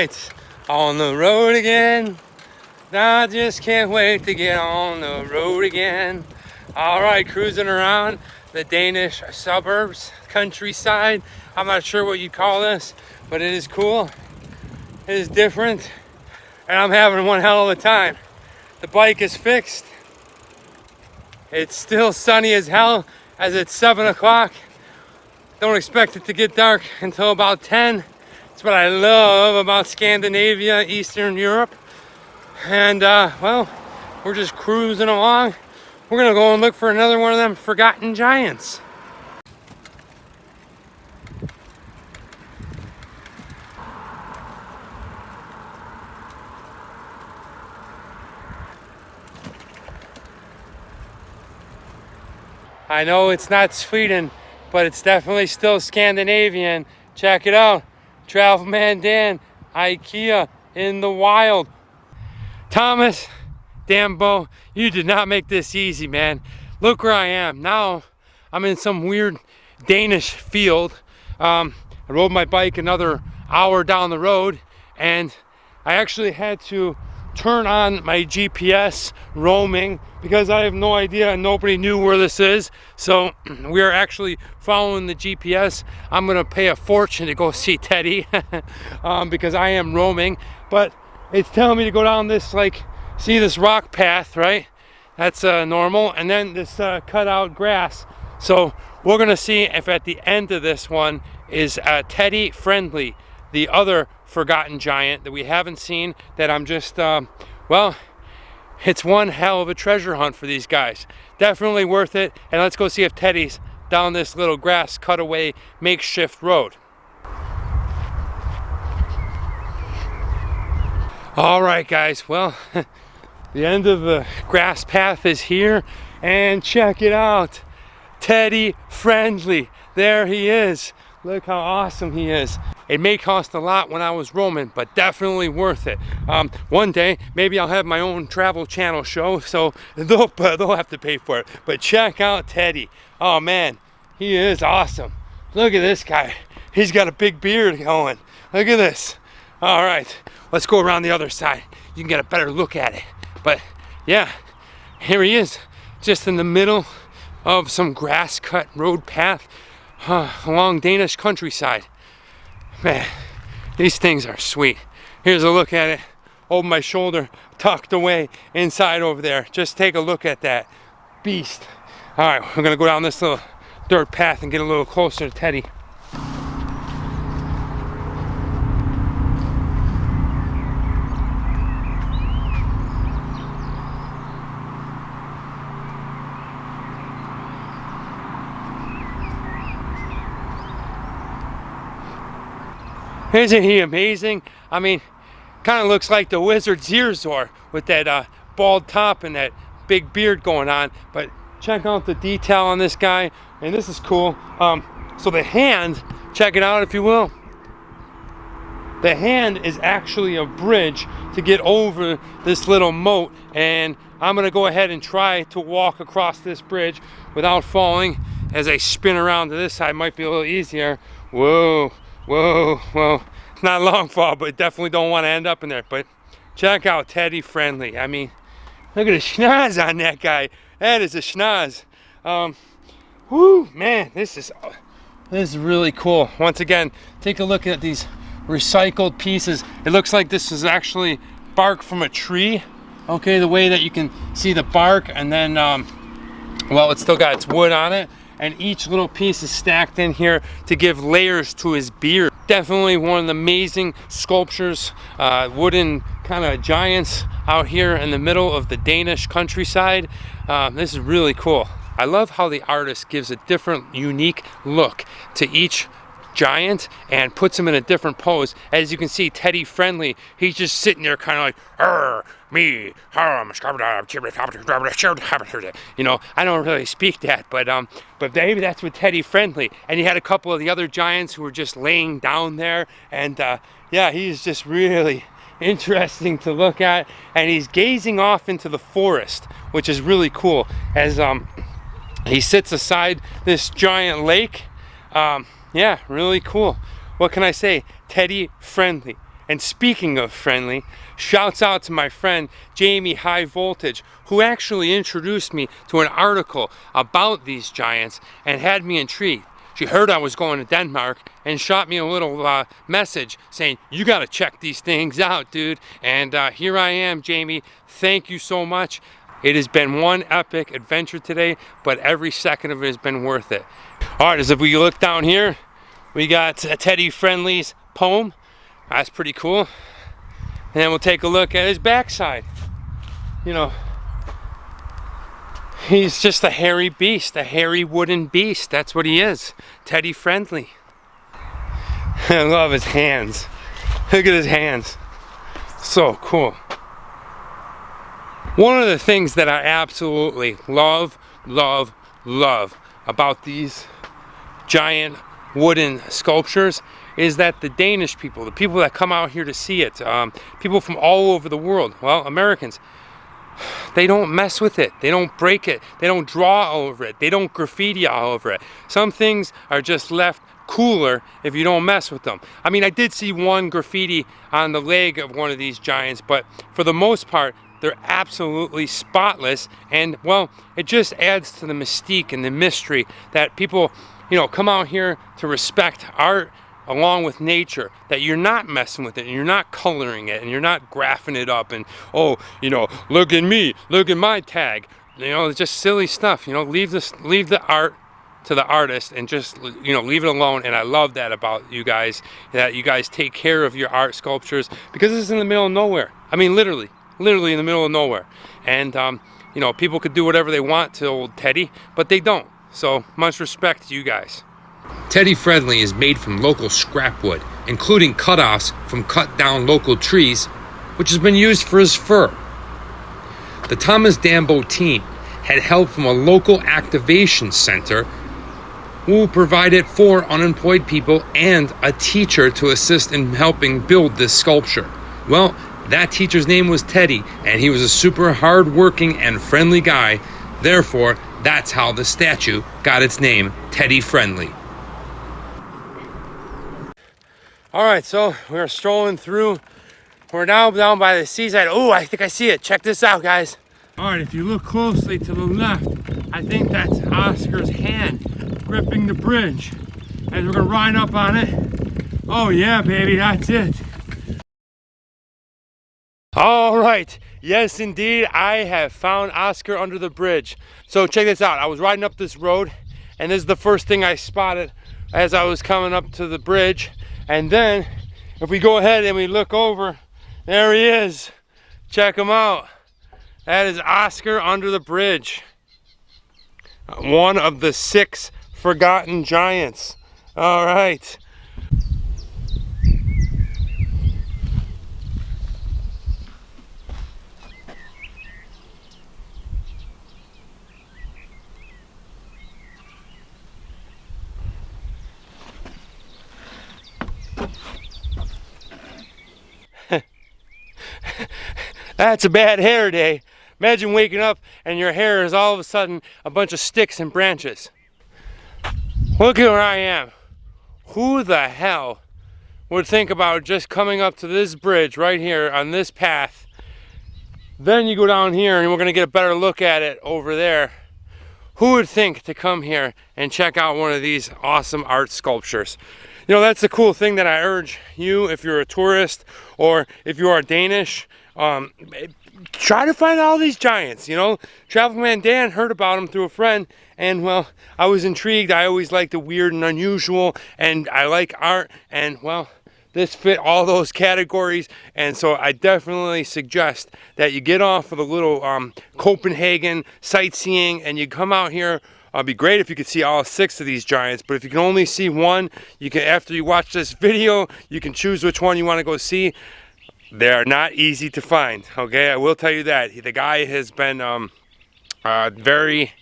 right, on the road again. I just can't wait to get on the road again. All right, cruising around the Danish suburbs, countryside. I'm not sure what you call this, but it is cool. It is different, and I'm having one hell of a time. The bike is fixed. It's still sunny as hell as it's 7 o'clock. Don't expect it to get dark until about 10. It's what I love about Scandinavia, Eastern Europe. And well, we're just cruising along. We're gonna go and look for another one of them forgotten giants. I know it's not Sweden, but it's definitely still Scandinavian. Check it out. Travelman Dan, IKEA in the wild. Thomas, Dambo, you did not make this easy, man. Look where I am. Now I'm in some weird Danish field. I rode my bike another hour down the road, and I actually had to turn on my GPS roaming because I have no idea and nobody knew where this is. So we are actually following the GPS. I'm gonna pay a fortune to go see Teddy because I am roaming, but it's telling me to go down this, like, see this rock path, right? That's normal, and then this cut out grass. So we're gonna see if at the end of this one is Teddy friendly, the other forgotten giant that we haven't seen, that I'm just well, it's one hell of a treasure hunt for these guys. Definitely worth it. And let's go see if Teddy's down this little grass cutaway makeshift road. All right, guys, well, the end of the grass path is here, and check it out. Teddy friendly, there he is. Look how awesome he is. It may cost a lot when I was roaming, but definitely worth it. One day, maybe I'll have my own travel channel show, so they'll have to pay for it. But check out Teddy. Oh man, he is awesome. Look at this guy. He's got a big beard going. Look at this. All right, let's go around the other side. You can get a better look at it. But yeah, here he is, just in the middle of some grass cut road path along Danish countryside. Man, these things are sweet. Here's a look at it over my shoulder, tucked away inside over there. Just take a look at that beast. All right, we're gonna go down this little dirt path and get a little closer to Teddy. Isn't he amazing? I mean, kind of looks like the wizard Zirzor with that bald top and that big beard going on. But check out the detail on this guy, and this is cool. So the hand, check it out if you will. The hand is actually a bridge to get over this little moat, and I'm gonna go ahead and try to walk across this bridge without falling. As I spin around to this side, might be a little easier. Whoa. Whoa, well, it's not a long fall, but definitely don't want to end up in there. But check out Teddy friendly. I mean, look at the schnoz on that guy. That is a schnoz. Whoo, man, this is really cool. Once again, take a look at these recycled pieces. It looks like this is actually bark from a tree. Okay, the way that you can see the bark, and then, well, it's still got its wood on it. And each little piece is stacked in here to give layers to his beard. Definitely one of the amazing sculptures, wooden kind of giants out here in the middle of the Danish countryside. This is really cool. I love how the artist gives a different, unique look to each giant and puts him in a different pose. As you can see, Teddy friendly, he's just sitting there kind of like, me, you know, I don't really speak that, but maybe that's what Teddy friendly. And he had a couple of the other giants who were just laying down there, and yeah, he's just really interesting to look at, and he's gazing off into the forest, which is really cool, as he sits aside this giant lake. Yeah, really cool. What can I say? Teddy friendly. And speaking of friendly, shouts out to my friend Jamie High Voltage, who actually introduced me to an article about these giants and had me intrigued. She heard I was going to Denmark and shot me a little message saying, you gotta check these things out, dude. And here I am, Jamie. Thank you so much. It has been one epic adventure today, but every second of it has been worth it. All right, as if we look down here, we got Teddy Friendly's poem. That's pretty cool. And then we'll take a look at his backside. You know, he's just a hairy beast, a hairy wooden beast. That's what he is. Teddy Friendly. I love his hands. Look at his hands. So cool. One of the things that I absolutely love about these giant wooden sculptures is that the Danish people, the people that come out here to see it, people from all over the world, well, Americans, they don't mess with it. They don't break it. They don't draw over it. They don't graffiti all over it. Some things are just left cooler if you don't mess with them. I mean, I did see one graffiti on the leg of one of these giants, but for the most part, they're absolutely spotless. And well, it just adds to the mystique and the mystery that people, you know, come out here to respect art along with nature, that you're not messing with it and you're not coloring it and you're not graphing it up and, oh, you know, look at me, look at my tag. You know, it's just silly stuff. You know, leave the art to the artist and just, you know, leave it alone. And I love that about you guys, that you guys take care of your art sculptures, because this is in the middle of nowhere. I mean, literally in the middle of nowhere. And you know, people could do whatever they want to old Teddy, but they don't. So much respect to you guys. Teddy Friendly is made from local scrap wood, including cutoffs from cut down local trees, which has been used for his fur. The Thomas Dambo team had help from a local activation center who provided 4 unemployed people and a teacher to assist in helping build this sculpture. Well, that teacher's name was Teddy, and he was a super hard-working and friendly guy. Therefore, that's how the statue got its name, Teddy Friendly. All right, so we're strolling through. We're now down by the seaside. Oh, I think I see it. Check this out, guys. All right, if you look closely to the left, I think that's Oscar's hand gripping the bridge. And we're gonna ride up on it. Oh yeah, baby, that's it. All right, yes indeed, I have found Oscar under the bridge. So check this out. I was riding up this road, and this is the first thing I spotted as I was coming up to the bridge. And then, if we go ahead and we look over, there he is. Check him out. That is Oscar under the bridge. One of the 6 forgotten giants. All right. That's a bad hair day. Imagine waking up and your hair is all of a sudden a bunch of sticks and branches. Look at where I am. Who the hell would think about just coming up to this bridge right here on this path? Then you go down here and we're gonna get a better look at it over there. Who would think to come here and check out one of these awesome art sculptures? You know, that's the cool thing that I urge you, if you're a tourist or if you are Danish, try to find all these giants. You know, Travelman Dan heard about them through a friend, and well, I was intrigued. I always like the weird and unusual, and I like art, and well, this fit all those categories. And so I definitely suggest that you get off of a little Copenhagen sightseeing and you come out here. It'd be great if you could see all 6 of these giants, but if you can only see one, you can, after you watch this video, you can choose which one you want to go see. They are not easy to find, okay? I will tell you that. The guy has been very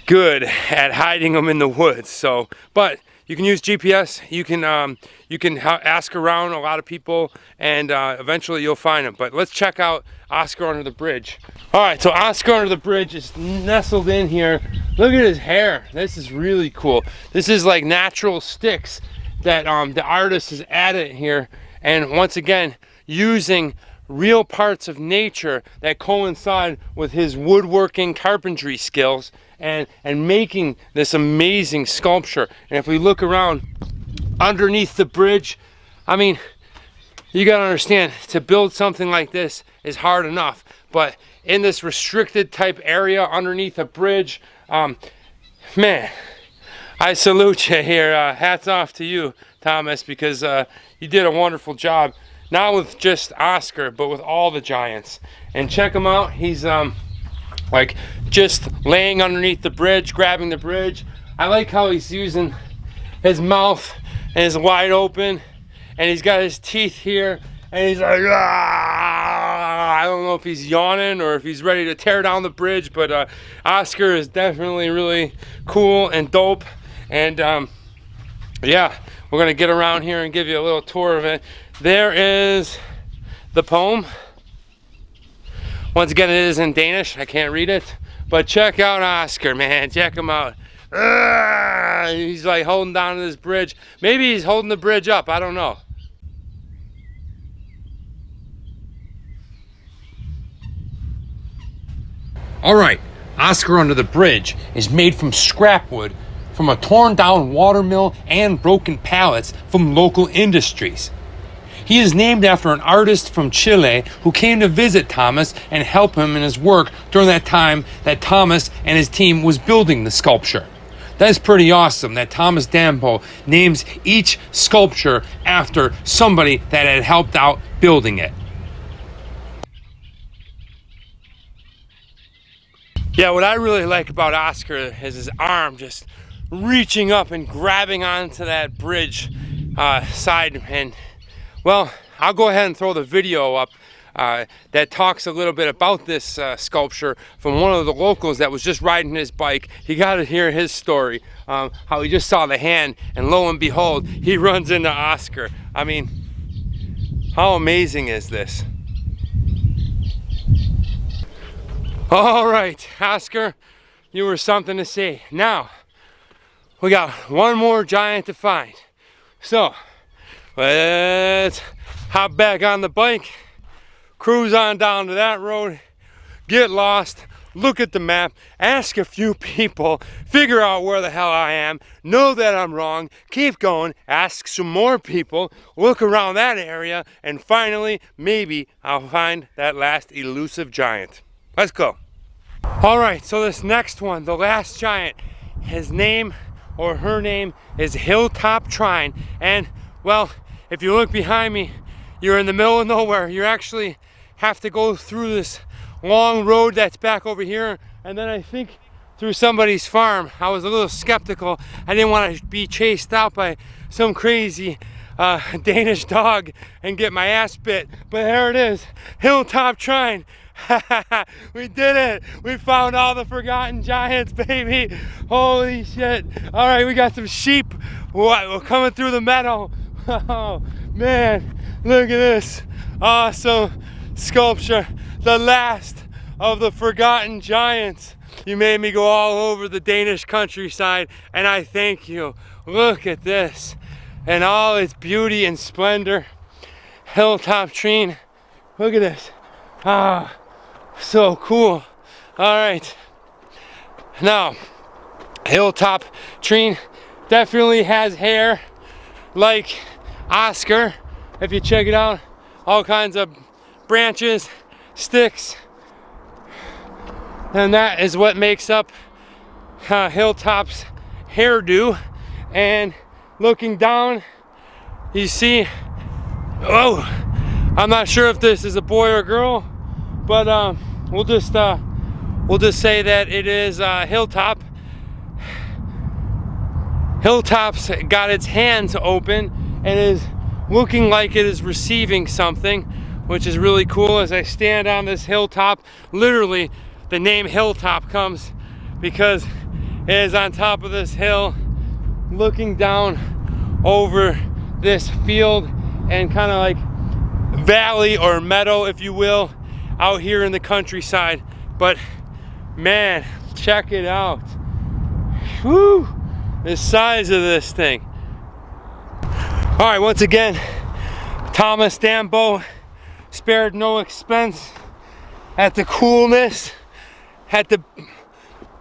good at hiding them in the woods. So, but you can use GPS. You can ask around a lot of people, and eventually you'll find them. But let's check out Oscar under the bridge. All right, so Oscar under the bridge is nestled in here. Look at his hair. This is really cool. This is like natural sticks that the artist has added here. and once again using real parts of nature that coincide with his woodworking carpentry skills and making this amazing sculpture. And if we look around underneath the bridge, I mean, you gotta understand, to build something like this is hard enough, but in this restricted type area underneath a bridge, man, I salute you here. Hats off to you, Thomas, because you did a wonderful job, not with just Oscar, but with all the giants. And check him out. He's like just laying underneath the bridge, grabbing the bridge. I like how he's using his mouth and is wide open, and he's got his teeth here, and he's like, ah! I don't know if he's yawning or if he's ready to tear down the bridge, but Oscar is definitely really cool and dope. And yeah, we're gonna get around here and give you a little tour of it. There is the poem. Once again, it is in Danish. I can't read it, but check out Oscar, man. Check him out. He's like holding down to this bridge. Maybe he's holding the bridge up. I don't know. All right, Oscar under the bridge is made from scrap wood from a torn down watermill and broken pallets from local industries. He is named after an artist from Chile who came to visit Thomas and help him in his work during that time that Thomas and his team was building the sculpture. That's pretty awesome that Thomas Dambo names each sculpture after somebody that had helped out building it. Yeah, what I really like about Oscar is his arm just reaching up and grabbing onto that bridge side. And well, I'll go ahead and throw the video up that talks a little bit about this sculpture from one of the locals that was just riding his bike. You got to hear his story, how he just saw the hand, and lo and behold, he runs into Oscar. I mean, how amazing is this? All right, Oscar, you were something to see. Now, we got one more giant to find. So, let's hop back on the bike, cruise on down to that road, get lost, look at the map, ask a few people, figure out where the hell I am, know that I'm wrong, keep going, ask some more people, look around that area, and finally, maybe I'll find that last elusive giant. Let's go. All right, so this next one, the last giant, his name or her name is Hilltop Trine. And well, if you look behind me, you're in the middle of nowhere. You actually have to go through this long road that's back over here, and then I think through somebody's farm. I was a little skeptical. I didn't want to be chased out by some crazy Danish dog and get my ass bit, but there it is, Hilltop Trine. We did it! We found all the forgotten giants, baby! Holy shit! All right, we got some sheep. We're coming through the meadow. Oh man, look at this awesome sculpture, the last of the forgotten giants. You made me go all over the Danish countryside, and I thank you. Look at this, and all its beauty and splendor. Hilltop Trine. Look at this. Ah. So cool. All right, now Hilltop Trine definitely has hair like Oscar. If you check it out, all kinds of branches, sticks, and that is what makes up Hilltop's hairdo. And looking down, you see, oh, I'm not sure if this is a boy or girl, but we'll just say that it is Hilltop. Hilltop's got its hands open and is looking like it is receiving something, which is really cool. As I stand on this hilltop, literally the name Hilltop comes because it is on top of this hill, looking down over this field and kind of like valley or meadow, if you will, out here in the countryside. But man, check it out. Whew, the size of this thing. All right, once again, Thomas Dambo spared no expense at the coolness, at the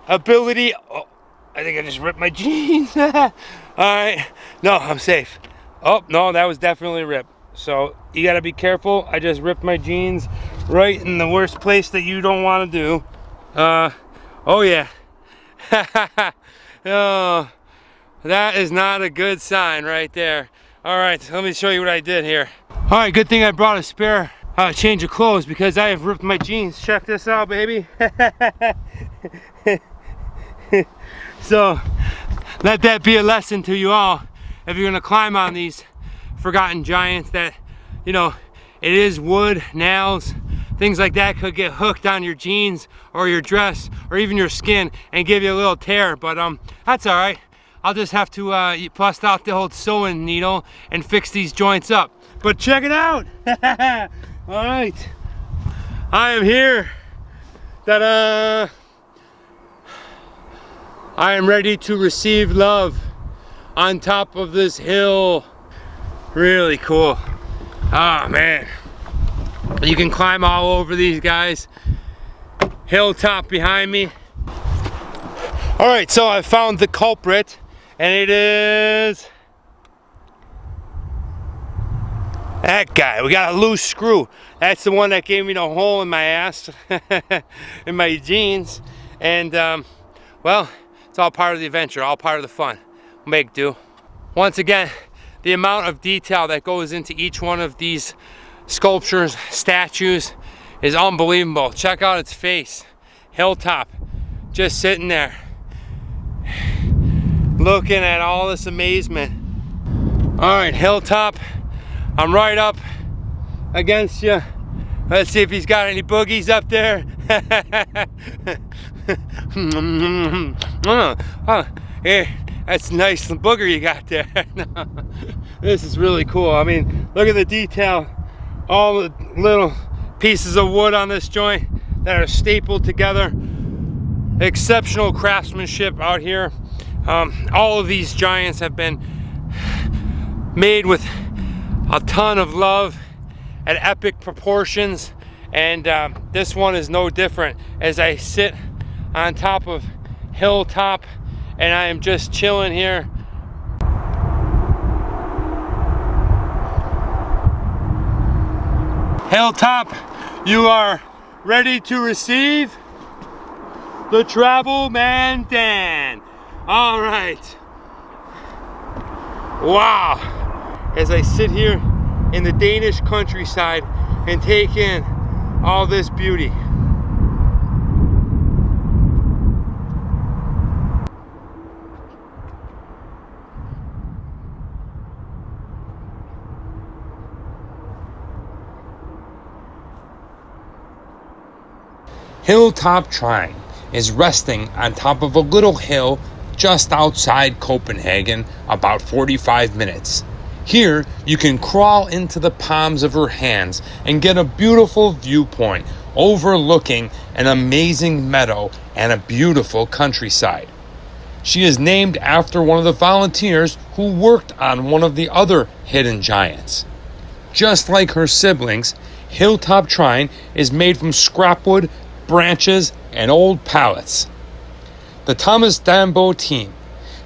ability. Oh, I think I just ripped my jeans. All right, no, I'm safe. Oh, no, that was definitely a rip. So you gotta be careful. I just ripped my jeans right in the worst place that you don't wanna do. Oh yeah. Oh, that is not a good sign right there. All right, let me show you what I did here. All right, good thing I brought a spare change of clothes because I have ripped my jeans. Check this out, baby. So let that be a lesson to you all. If you're gonna climb on these forgotten giants, that, you know, it is wood, nails, things like that could get hooked on your jeans or your dress or even your skin and give you a little tear, but that's all right. I'll just have to bust out the old sewing needle and fix these joints up. But check it out. All right, I am here. Ta-da! I am ready to receive love on top of this hill. Really cool. Ah, man. You can climb all over these guys. Hilltop behind me. All right, so I found the culprit, and it is that guy. We got a loose screw. That's the one that gave me the hole in my ass, in my jeans. And well, it's all part of the adventure, all part of the fun. Make do. Once again, the amount of detail that goes into each one of these sculptures, statues, is unbelievable. Check out its face. Hilltop, just sitting there, looking at all this amazement. All right, Hilltop, I'm right up against you. Let's see if he's got any boogies up there. Hey, that's a nice booger you got there. This is really cool. I mean, look at the detail. All the little pieces of wood on this joint that are stapled together. Exceptional craftsmanship out here. All of these giants have been made with a ton of love at epic proportions, and this one is no different. As I sit on top of Hilltop and I am just chilling here. Hilltop, you are ready to receive the Travel Man Dan. All right. Wow. As I sit here in the Danish countryside and take in all this beauty. Hilltop Trine is resting on top of a little hill just outside Copenhagen, about 45 minutes. Here, you can crawl into the palms of her hands and get a beautiful viewpoint overlooking an amazing meadow and a beautiful countryside. She is named after one of the volunteers who worked on one of the other hidden giants. Just like her siblings, Hilltop Trine is made from scrapwood, branches, and old pallets. The Thomas Dambo team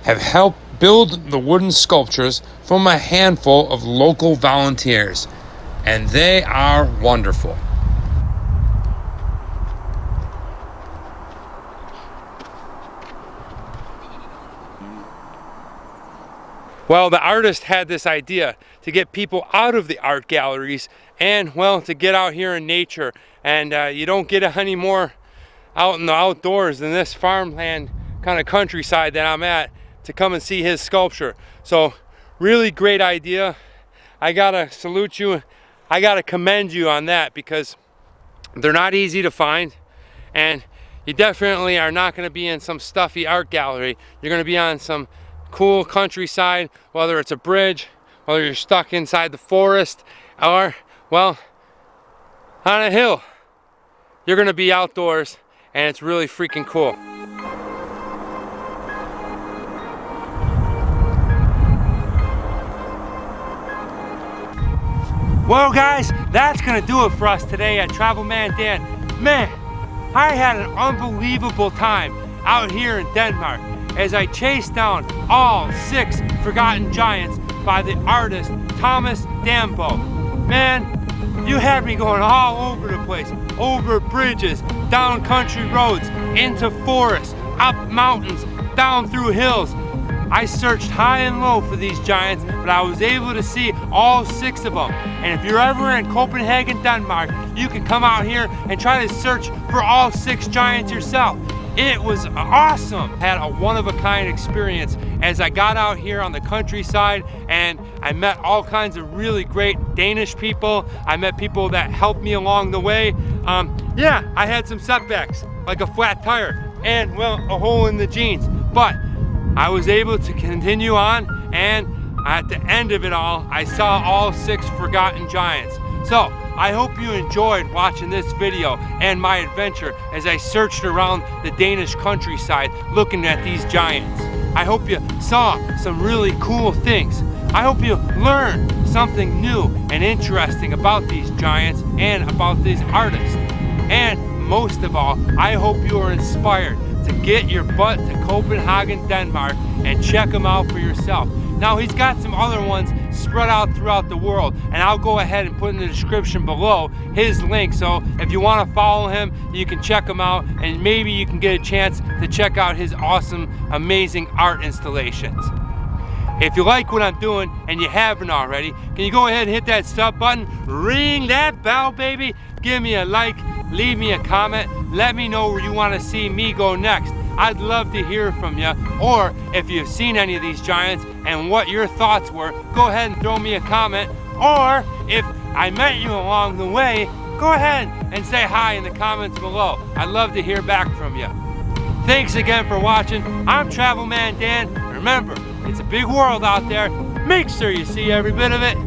have helped build the wooden sculptures from a handful of local volunteers, and they are wonderful. Well, the artist had this idea to get people out of the art galleries and, well, to get out here in nature. And you don't get any more out in the outdoors than this farmland kind of countryside that I'm at to come and see his sculpture. So really great idea. I gotta salute you. I gotta commend you on that, because they're not easy to find, and you definitely are not going to be in some stuffy art gallery. You're going to be on some cool countryside, whether it's a bridge, whether you're stuck inside the forest, or, well, on a hill. You're going to be outdoors, and it's really freaking cool. Well guys, that's gonna do it for us today at Travel Man Dan. Man, I had an unbelievable time out here in Denmark as I chased down all 6 forgotten giants by the artist Thomas Dambo. Man, you had me going all over the place, over bridges, down country roads, into forests, up mountains, down through hills. I searched high and low for these giants, but I was able to see all 6 of them. And if you're ever in Copenhagen, Denmark, you can come out here and try to search for all 6 giants yourself. It was awesome. I had a one-of-a-kind experience as I got out here on the countryside, and I met all kinds of really great Danish people. I met people that helped me along the way. Yeah, I had some setbacks, like a flat tire and, well, a hole in the jeans. But I was able to continue on, and at the end of it all, I saw all 6 forgotten giants. So I hope you enjoyed watching this video and my adventure as I searched around the Danish countryside looking at these giants. I hope you saw some really cool things. I hope you learned something new and interesting about these giants and about these artists. And most of all, I hope you are inspired to get your butt to Copenhagen, Denmark and check them out for yourself. Now he's got some other ones spread out throughout the world, and I'll go ahead and put in the description below his link, so if you want to follow him, you can check him out, and maybe you can get a chance to check out his awesome, amazing art installations. If you like what I'm doing and you haven't already, can you go ahead and hit that sub button, ring that bell, baby, give me a like, leave me a comment, let me know where you want to see me go next. I'd love to hear from you, or if you've seen any of these giants and what your thoughts were, go ahead and throw me a comment, or if I met you along the way, go ahead and say hi in the comments below. I'd love to hear back from you. Thanks again for watching. I'm Travel Man Dan. Remember, it's a big world out there. Make sure you see every bit of it.